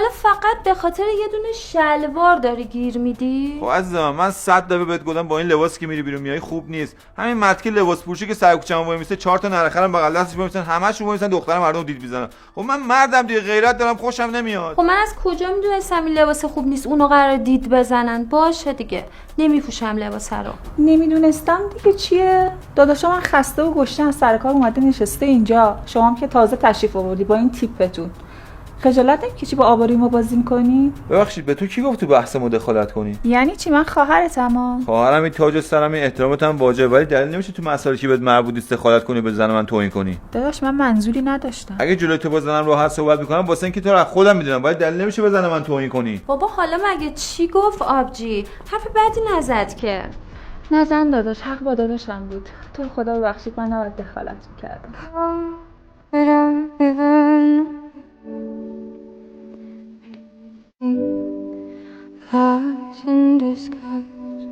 حالا فقط به خاطر یه دونه شلوار داری گیر میدی؟ خب عزیزم من 100 دفعه بهت گفتم با این لباسی که میری بیرون میای خوب نیست. همین متکی لباس پوشی که سر کوچه‌مون وای میسته 4 تا نرخرم بغل دستش وای میسن، همه‌شون وای میسن دختر مردم دید میزنن. خب من مردم دیگه، غیرت دارم، خوشم نمیاد. خب من از کجا میدونستم این لباس خوب نیست اونو قرار دید بزنن؟ باشه دیگه نمیپوشم لباس رو. نمیدونستم دیگه چیه؟ داداشم من خسته و گشنه از سر کار اومده نشسته اینجا، شما هم که تازه تشریف آوردی با این تیپتون. خجالت نمیکشی با آب و ریمو بازی می‌کنی؟ ببخشید به تو کی گفت تو بحث ما دخالت کنی؟ یعنی چی؟ من خواهرتم. خواهرم این تاج سرم، این احترامت هم واجبه، ولی دلیل نمیشه تو مسائلی که بهت مربوط نیست دخالت کنی، به زن من توهین کنی. داداش من منظوری نداشتم. اگه جلوی تو با زنم راحت صحبت میکنم واسه اینکه تو رو خودم میدونم، ولی دلیل نمیشه به زن من توهین کنی. بابا حالا مگه چی گفت آبجی؟ حرف بدی نزد که. نزن داداش، حق با داداشم بود. تو خدا ببخشید من نباید دخالت می‌کردم. Lies in disguise.